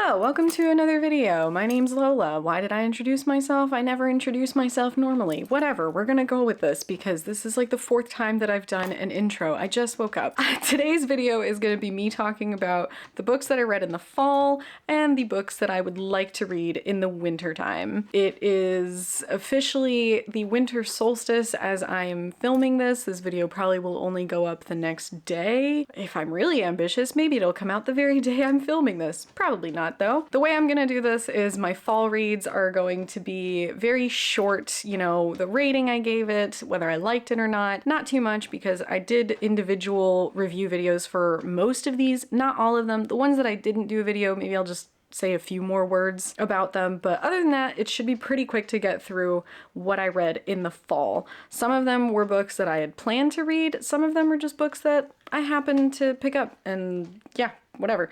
Hello, welcome to another video. My name's Lola. Why did I introduce myself? I never introduce myself normally. Whatever, we're gonna go with this because this is like the fourth time that I've done an intro. I just woke up. Today's video is gonna be me talking about the books that I read in the fall and the books that I would like to read in the winter time. It is officially the winter solstice as I am filming this. This video probably will only go up the next day. If I'm really ambitious, maybe it'll come out the very day I'm filming this. Probably not though. The way I'm gonna do this is my fall reads are going to be very short, you know, the rating I gave it, whether I liked it or not too much because I did individual review videos for most of these, not all of them. The ones that I didn't do a video, maybe I'll just say a few more words about them, but other than that, it should be pretty quick to get through what I read in the fall. Some of them were books that I had planned to read, some of them are just books that I happened to pick up, and yeah, whatever.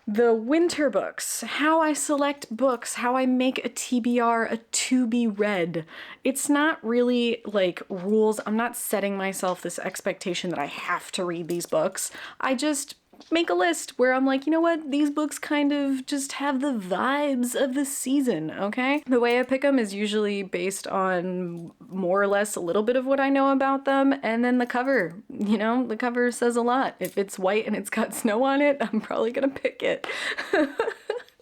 The winter books, how I select books, how I make a TBR a to be read. It's not really like rules. I'm not setting myself this expectation that I have to read these books. I just make a list where I'm like, you know what, these books kind of just have the vibes of the season, okay? The way I pick them is usually based on more or less a little bit of what I know about them, and then the cover, you know, the cover says a lot. If it's white and it's got snow on it, I'm probably gonna pick it.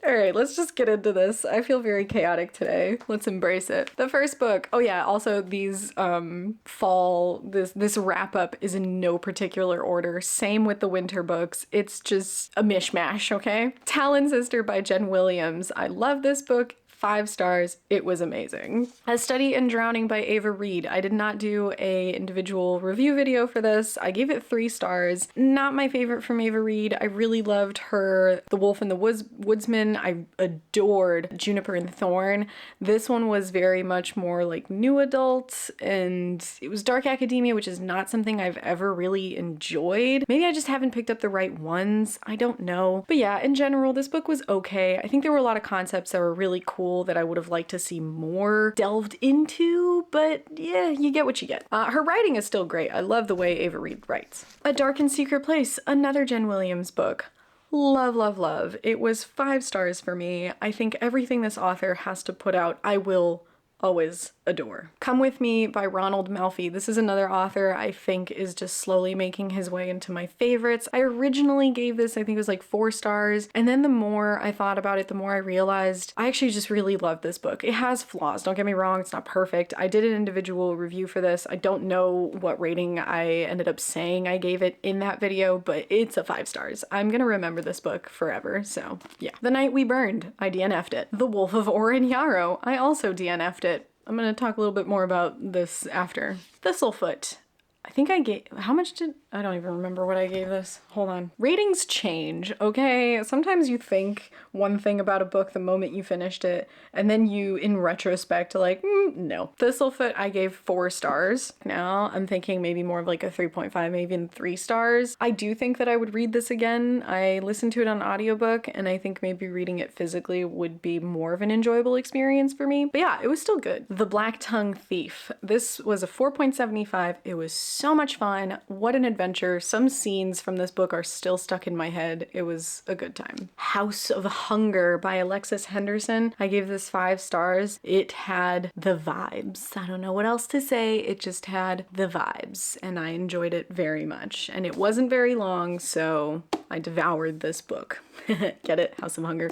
All right, let's just get into this. I feel very chaotic today. Let's embrace it. The first book, oh yeah, also these this wrap up is in no particular order. Same with the winter books. It's just a mishmash, okay? Talonsister by Jen Williams. I love this book. 5 stars. It was amazing. A Study in Drowning by Ava Reed. I did not do a individual review video for this. I gave it 3 stars. Not my favorite from Ava Reed. I really loved her The Wolf and the Woodsman. I adored Juniper and Thorn. This one was very much more like new adult, and it was dark academia, which is not something I've ever really enjoyed. Maybe I just haven't picked up the right ones. I don't know. But yeah, in general, this book was okay. I think there were a lot of concepts that were really cool that I would have liked to see more delved into, but yeah, you get what you get. Her writing is still great. I love the way Ava Reed writes. A Dark and Secret Place, another Jen Williams book. Love, love, love. It was 5 stars for me. I think everything this author has to put out, I will always adore. Come With Me by Ronald Malfi. This is another author I think is just slowly making his way into my favorites. I originally gave this, I think it was like 4 stars, and then the more I thought about it, the more I realized I actually just really love this book. It has flaws, don't get me wrong, it's not perfect. I did an individual review for this. I don't know what rating I ended up saying I gave it in that video, but it's a 5 stars. I'm gonna remember this book forever, so yeah. The Night We Burned, I DNF'd it. The Wolf of Oren Yarrow, I also DNF'd it. I'm gonna talk a little bit more about this after. Thistlefoot. I think I gave, how much did, I don't even remember what I gave this. Hold on. Ratings change, okay? Sometimes you think one thing about a book the moment you finished it, and then you, in retrospect, like, no. Thistlefoot, I gave 4 stars. Now I'm thinking maybe more of like a 3.5, maybe even 3 stars. I do think that I would read this again. I listened to it on audiobook, and I think maybe reading it physically would be more of an enjoyable experience for me. But yeah, it was still good. The Black Tongue Thief. This was a 4.75. It was so much fun. What an adventure. Some scenes from this book are still stuck in my head. It was a good time. House of Hunger by Alexis Henderson. I gave this 5 stars. It had the vibes. I don't know what else to say. It just had the vibes, and I enjoyed it very much. And it wasn't very long, so I devoured this book. Get it? House of Hunger.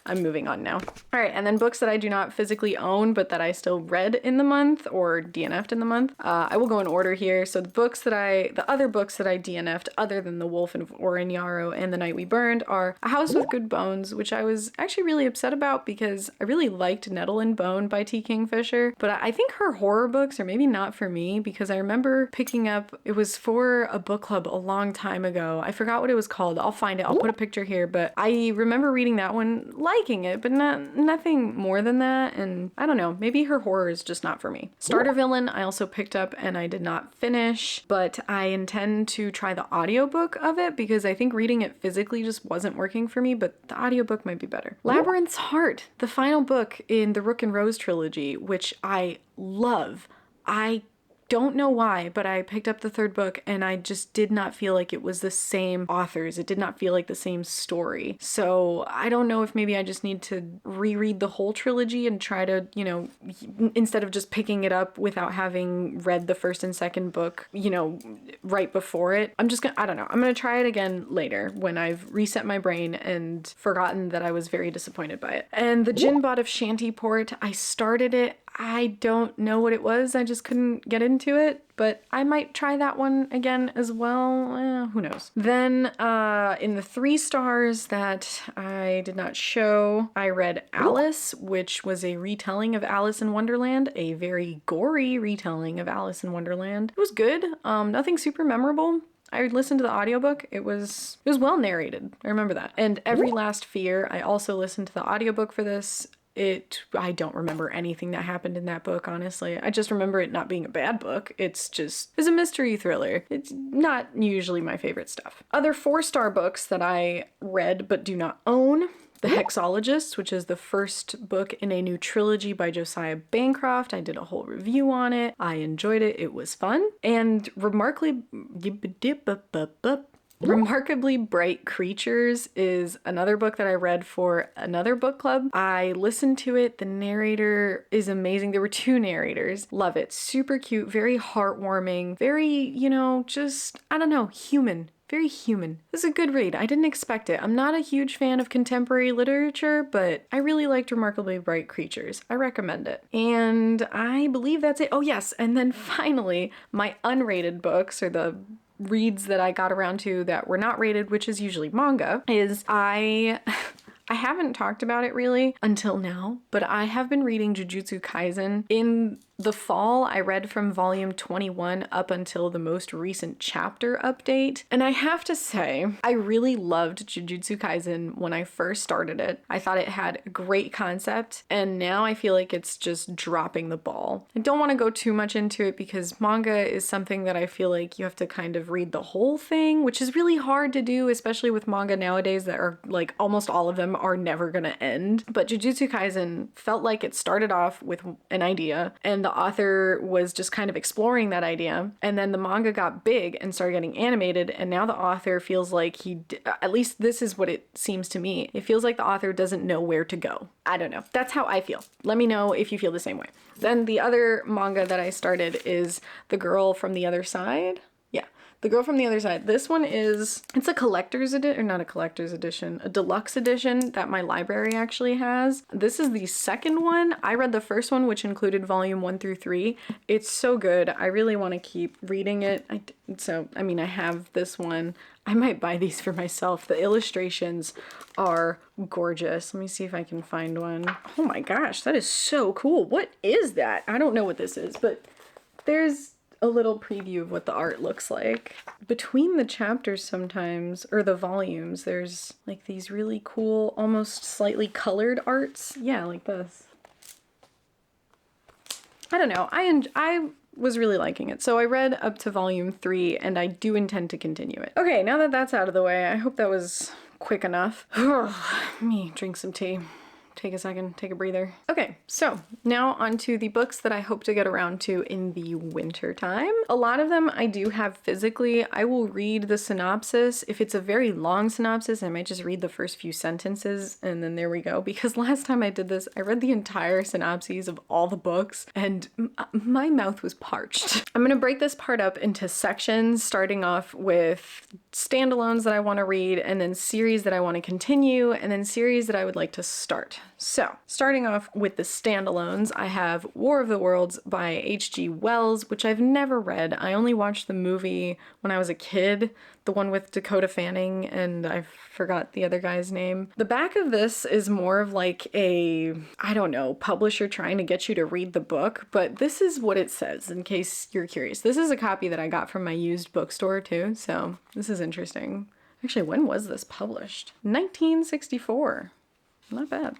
I'm moving on now. All right, and then books that I do not physically own, but that I still read in the month or DNF'd in the month. I will go in order here. So the other books that I DNF'd other than The Wolf of Oren Yarrow and The Night We Burned are A House with Good Bones, which I was actually really upset about because I really liked Nettle and Bone by T. Kingfisher, but I think her horror books are maybe not for me because I remember picking up, it was for a book club a long time ago. I forgot what it was called. I'll find it. I'll put a picture here, but I remember reading that one, liking it, but nothing more than that, and I don't know, maybe her horror is just not for me. Starter Villain I also picked up and I did not finish, but I intend to try the audiobook of it because I think reading it physically just wasn't working for me, but the audiobook might be better. Labyrinth's Heart, the final book in the Rook and Rose trilogy, which I love. I don't know why, but I picked up the third book and I just did not feel like it was the same authors. It did not feel like the same story. So I don't know if maybe I just need to reread the whole trilogy and try to, you know, instead of just picking it up without having read the first and second book, you know, right before it. I don't know. I'm gonna try it again later when I've reset my brain and forgotten that I was very disappointed by it. And the Gin Bot of Shantyport, I started it. I don't know what it was. I just couldn't get into it, but I might try that one again as well. Who knows? Then in the 3 stars that I did not show, I read Alice, which was a retelling of Alice in Wonderland, a very gory retelling of Alice in Wonderland. It was good. Nothing super memorable. I listened to the audiobook. It was well narrated. I remember that. And Every Last Fear, I also listened to the audiobook for this. I don't remember anything that happened in that book, honestly. I just remember it not being a bad book. It's a mystery thriller. It's not usually my favorite stuff. Other 4-star books that I read but do not own. The Hexologists, which is the first book in a new trilogy by Josiah Bancroft. I did a whole review on it. I enjoyed it. It was fun. And Remarkably Bright Creatures is another book that I read for another book club. I listened to it. The narrator is amazing. There were 2 narrators. Love it. Super cute, very heartwarming, very, you know, just, I don't know, human. Very human. This is a good read. I didn't expect it. I'm not a huge fan of contemporary literature, but I really liked Remarkably Bright Creatures. I recommend it. And I believe that's it. Oh yes, and then finally, my unrated books, or the reads that I got around to that were not rated, which is usually manga, is I haven't talked about it really until now, but I have been reading Jujutsu Kaisen. In the fall, I read from volume 21 up until the most recent chapter update. And I have to say, I really loved Jujutsu Kaisen when I first started it. I thought it had a great concept, and now I feel like it's just dropping the ball. I don't want to go too much into it because manga is something that I feel like you have to kind of read the whole thing, which is really hard to do, especially with manga nowadays that are like almost all of them are never gonna end. But Jujutsu Kaisen felt like it started off with an idea, and the author was just kind of exploring that idea, and then the manga got big and started getting animated, and now the author feels like at least this is what it seems to me, it feels like the author doesn't know where to go. I don't know. That's how I feel. Let me know if you feel the same way. Then the other manga that I started is The Girl from the Other Side. The Girl from the Other Side. This one it's a collector's edition, or not a collector's edition, a deluxe edition that my library actually has. This is the second one. I read the first one, which included volume 1 through 3. It's so good. I really want to keep reading it. I have this one. I might buy these for myself. The illustrations are gorgeous. Let me see if I can find one. Oh my gosh, that is so cool. What is that? I don't know what this is, but there's a little preview of what the art looks like. Between the chapters sometimes, or the volumes, there's like these really cool, almost slightly colored arts. Yeah, like this. I don't know. I was really liking it. So I read up to volume 3 and I do intend to continue it. Okay, now that that's out of the way, I hope that was quick enough. Let me drink some tea. Take a second, take a breather. Okay, so now onto the books that I hope to get around to in the winter time. A lot of them I do have physically. I will read the synopsis. If it's a very long synopsis, I might just read the first few sentences and then there we go. Because last time I did this, I read the entire synopses of all the books and my mouth was parched. I'm gonna break this part up into sections, starting off with standalones that I want to read, and then series that I want to continue, and then series that I would like to start. So, starting off with the standalones, I have War of the Worlds by H.G. Wells, which I've never read. I only watched the movie when I was a kid, the one with Dakota Fanning, and I forgot the other guy's name. The back of this is more of like a, I don't know, publisher trying to get you to read the book, but this is what it says in case you're curious. This is a copy that I got from my used bookstore too, so this is interesting. Actually, when was this published? 1964. Not bad.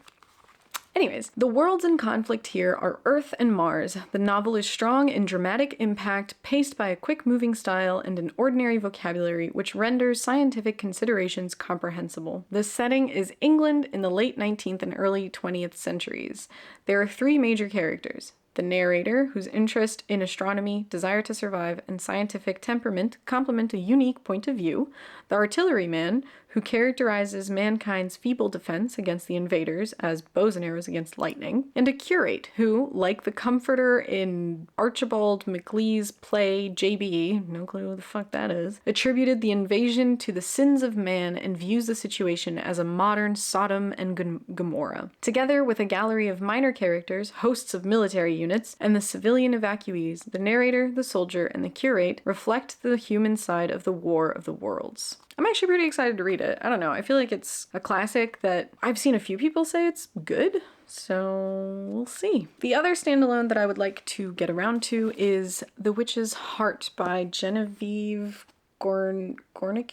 Anyways, the worlds in conflict here are Earth and Mars. The novel is strong in dramatic impact, paced by a quick-moving style and an ordinary vocabulary which renders scientific considerations comprehensible. The setting is England in the late 19th and early 20th centuries. There are 3 major characters: the narrator, whose interest in astronomy, desire to survive, and scientific temperament complement a unique point of view, the artilleryman, who characterizes mankind's feeble defense against the invaders as bows and arrows against lightning, and a curate who, like the comforter in Archibald MacLeay's play J.B., no clue who the fuck that is, attributed the invasion to the sins of man and views the situation as a modern Sodom and Gomorrah. Together with a gallery of minor characters, hosts of military units, and the civilian evacuees, the narrator, the soldier, and the curate reflect the human side of the War of the Worlds. I'm actually pretty excited to read it. I don't know, I feel like it's a classic that I've seen a few people say it's good, so we'll see. The other standalone that I would like to get around to is The Witch's Heart by Genevieve Gornichek?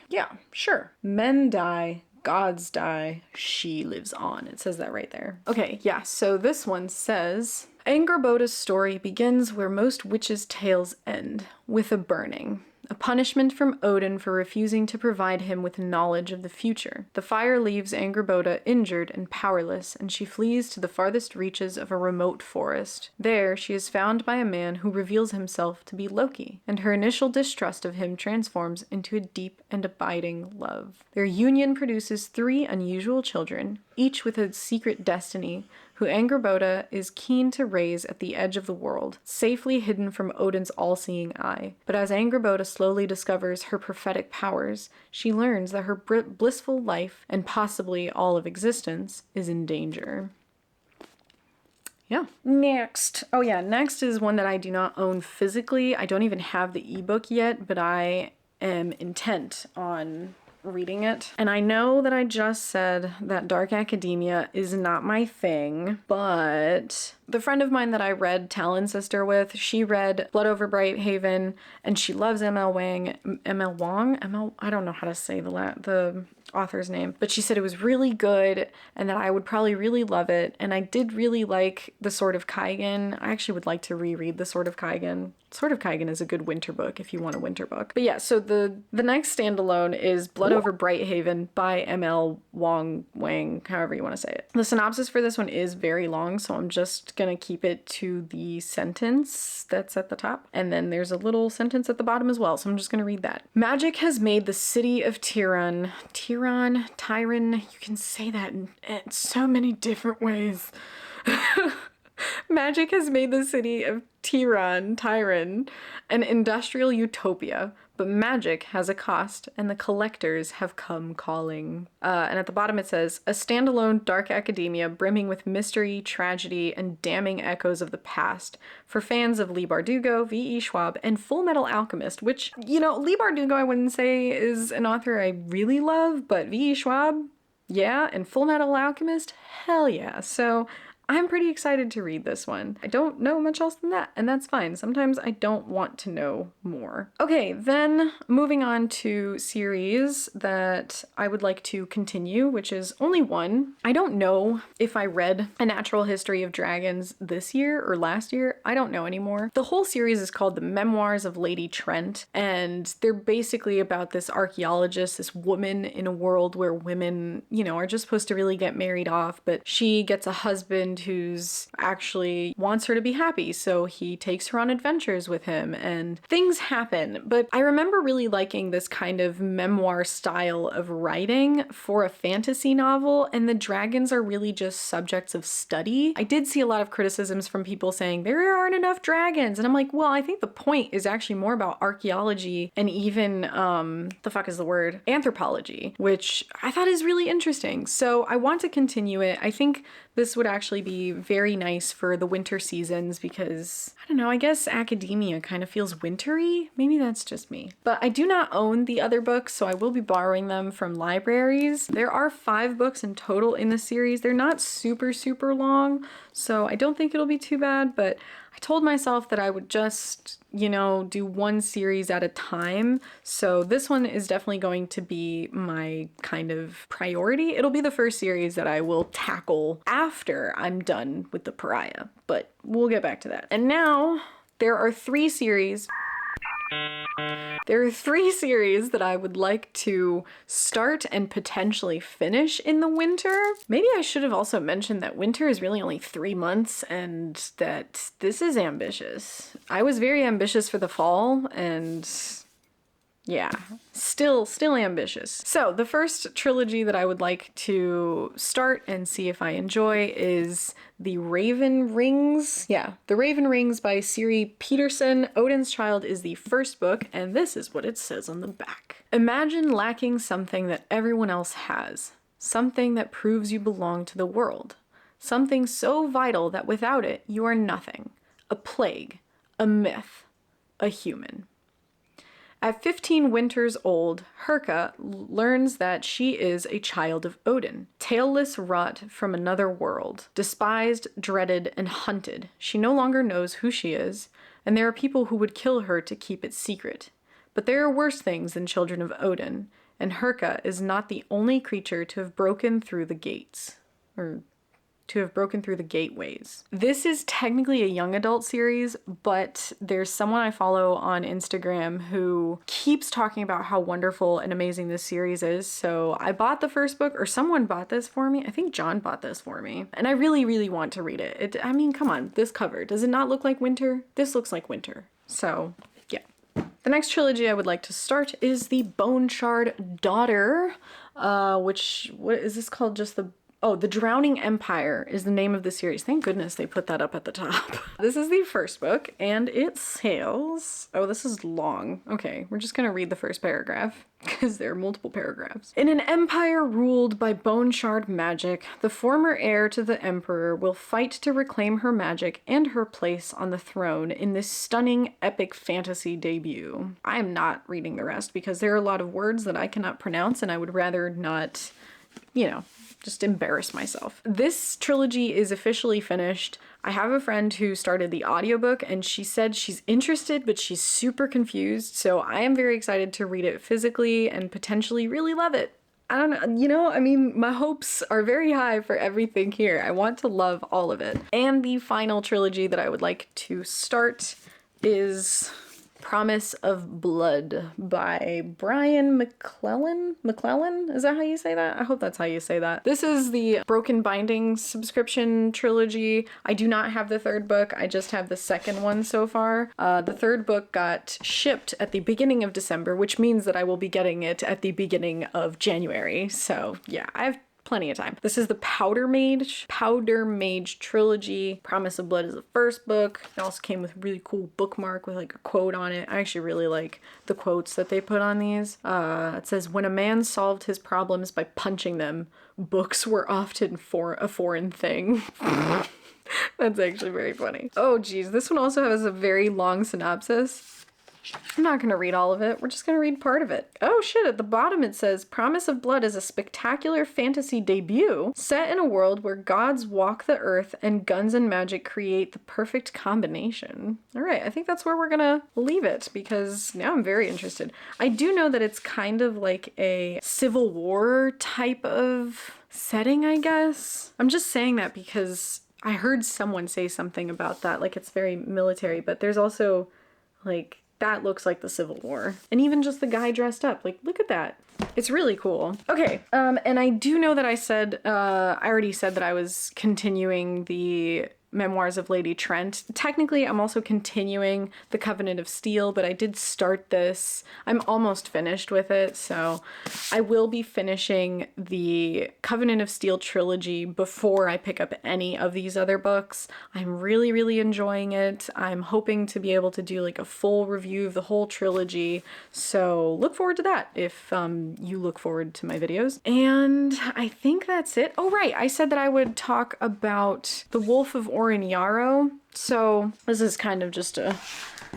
Yeah, sure. Men die, gods die, she lives on. It says that right there. Okay, yeah, so this one says, Angrboda's story begins where most witches' tales end, with a burning. A punishment from Odin for refusing to provide him with knowledge of the future. The fire leaves Angrboda injured and powerless, and she flees to the farthest reaches of a remote forest. There, she is found by a man who reveals himself to be Loki, and her initial distrust of him transforms into a deep and abiding love. Their union produces 3 unusual children, each with a secret destiny, who Angrboda is keen to raise at the edge of the world, safely hidden from Odin's all-seeing eye. But as Angrboda slowly discovers her prophetic powers, she learns that her blissful life, and possibly all of existence, is in danger. Yeah. Next. Oh yeah, next is one that I do not own physically. I don't even have the ebook yet, but I am intent on reading it. And I know that I just said that dark academia is not my thing, but the friend of mine that I read Talonsister with, she read Blood Over Brighthaven, and she loves M.L. Wong. I don't know how to say the author's name, but she said it was really good and that I would probably really love it. And I did really like The Sword of Kaigen. I actually would like to reread The Sword of Kaigen. Sword of Kaigen is a good winter book if you want a winter book. But yeah, so the next standalone is Blood Over Brighthaven by M.L. Wang, however you want to say it. The synopsis for this one is very long, so I'm just gonna keep it to the sentence that's at the top. And then there's a little sentence at the bottom as well, so I'm just gonna read that. Magic has made the city of Tyran, you can say that in so many different ways. Magic has made the city of Tyran, an industrial utopia, but magic has a cost, and the collectors have come calling. And at the bottom it says, a standalone dark academia brimming with mystery, tragedy, and damning echoes of the past for fans of Leigh Bardugo, V.E. Schwab, and Full Metal Alchemist, which, you know, Leigh Bardugo I wouldn't say is an author I really love, but V.E. Schwab, yeah, and Full Metal Alchemist, hell yeah. So I'm pretty excited to read this one. I don't know much else than that, and that's fine. Sometimes I don't want to know more. Okay, then moving on to series that I would like to continue, which is only one. I don't know if I read A Natural History of Dragons this year or last year. I don't know anymore. The whole series is called The Memoirs of Lady Trent, and they're basically about this archaeologist, this woman in a world where women, you know, are just supposed to really get married off, but she gets a husband who's actually wants her to be happy, so he takes her on adventures with him and things happen. But I remember really liking this kind of memoir style of writing for a fantasy novel, and the dragons are really just subjects of study. I did see a lot of criticisms from people saying there aren't enough dragons, and I'm like, well, I think the point is actually more about archaeology and even anthropology, which I thought is really interesting. So I want to continue it. I think this would actually be very nice for the winter seasons because, I don't know, I guess academia kind of feels wintry. Maybe that's just me. But I do not own the other books, so I will be borrowing them from libraries. There are 5 books in total in the series. They're not super, super long, so I don't think it'll be too bad, but I told myself that I would just, you know, do one series at a time. So this one is definitely going to be my kind of priority. It'll be the first series that I will tackle after I'm done with The Pariah, but we'll get back to that. And now there are 3 series There are 3 series that I would like to start and potentially finish in the winter. Maybe I should have also mentioned that winter is really only 3 months and that this is ambitious. I was very ambitious for the fall and yeah, still ambitious. So the first trilogy that I would like to start and see if I enjoy is The Raven Rings. Yeah, The Raven Rings by Siri Peterson. Odin's Child is the first book, and this is what it says on the back. Imagine lacking something that everyone else has. Something that proves you belong to the world. Something so vital that without it, you are nothing. A plague. A myth. A human. At 15 winters old, Herka learns that she is a child of Odin, tailless rot from another world, despised, dreaded, and hunted. She no longer knows who she is, and there are people who would kill her to keep it secret. But there are worse things than children of Odin, and Herka is not the only creature to have broken through the gates, or to have broken through the gateways. This is technically a young adult series, but there's someone I follow on Instagram who keeps talking about how wonderful and amazing this series is. So I bought the first book, or someone bought this for me. I think John bought this for me. And I really, really want to read it. I mean, come on, this cover. Does it not look like winter? This looks like winter. So yeah. The next trilogy I would like to start is The Bone Shard Daughter, what is this called? Just the The Drowning Empire is the name of the series. Thank goodness they put that up at the top. This is the first book, and it says... Oh, this is long. Okay, we're just gonna read the first paragraph, because there are multiple paragraphs. In an empire ruled by bone shard magic, the former heir to the emperor will fight to reclaim her magic and her place on the throne in this stunning epic fantasy debut. I am not reading the rest, because there are a lot of words that I cannot pronounce, and I would rather not, just embarrass myself. This trilogy is officially finished. I have a friend who started the audiobook and she said she's interested, but she's super confused. So I am very excited to read it physically and potentially really love it. I don't know, I mean, my hopes are very high for everything here. I want to love all of it. And the final trilogy that I would like to start is Promise of Blood by Brian McClellan? McClellan? Is that how you say that? I hope that's how you say that. This is the Broken Binding subscription trilogy. I do not have the third book. I just have the second one so far. The third book got shipped at the beginning of December, which means that I will be getting it at the beginning of January. So yeah, I have plenty of time. This is the Powder Mage trilogy. Promise of Blood is the first book. It also came with a really cool bookmark with like a quote on it. I actually really like the quotes that they put on these. It says, when a man solved his problems by punching them, books were often a foreign thing. That's actually very funny. Oh geez, this one also has a very long synopsis. I'm not going to read all of it. We're just going to read part of it. Oh shit, at the bottom it says, Promise of Blood is a spectacular fantasy debut set in a world where gods walk the earth and guns and magic create the perfect combination. All right, I think that's where we're going to leave it because now I'm very interested. I do know that it's kind of like a Civil War type of setting, I guess. I'm just saying that because I heard someone say something about that, like it's very military, but there's also like... that looks like the Civil War. And even just the guy dressed up, like, look at that. It's really cool. Okay, and I do know that I already said that I was continuing the Memoirs of Lady Trent. Technically, I'm also continuing The Covenant of Steel, but I did start this. I'm almost finished with it, so I will be finishing the Covenant of Steel trilogy before I pick up any of these other books. I'm really, really enjoying it. I'm hoping to be able to do like a full review of the whole trilogy, so look forward to that if you look forward to my videos. And I think that's it. Oh right, I said that I would talk about The Wolf of Orin Yarrow. So this is kind of just a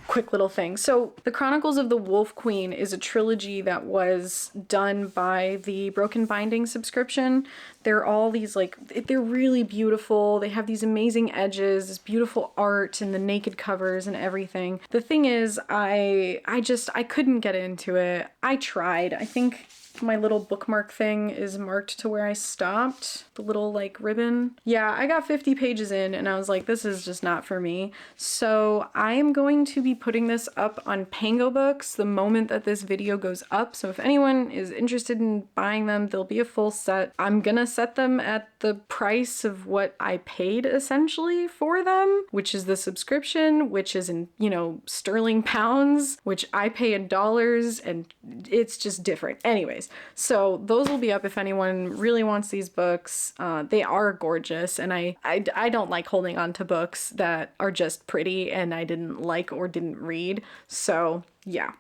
quick little thing. So The Chronicles of the Wolf Queen is a trilogy that was done by the Broken Binding subscription. They're all these like, they're really beautiful. They have these amazing edges, this beautiful art and the naked covers and everything. The thing is, I couldn't get into it. I tried. I think My little bookmark thing is marked to where I stopped. The little like ribbon. Yeah, I got 50 pages in and I was like, this is just not for me. So I am going to be putting this up on Pango Books the moment that this video goes up. So if anyone is interested in buying them, there'll be a full set. I'm gonna set them at the price of what I paid essentially for them, which is the subscription, which is in, you know, sterling pounds, which I pay in dollars, and it's just different. Anyways, so those will be up if anyone really wants these books. They are gorgeous, and I don't like holding on to books that are just pretty and I didn't like or didn't read. So yeah.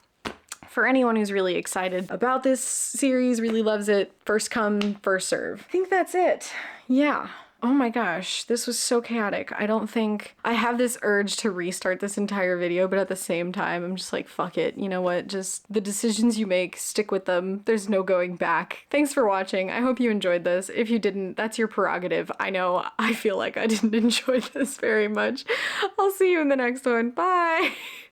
For anyone who's really excited about this series, really loves it, first come, first serve. I think that's it. Yeah. Oh my gosh, this was so chaotic. I don't think I have this urge to restart this entire video, but at the same time, I'm just like, fuck it. You know what? Just the decisions you make, stick with them. There's no going back. Thanks for watching. I hope you enjoyed this. If you didn't, that's your prerogative. I know I feel like I didn't enjoy this very much. I'll see you in the next one. Bye.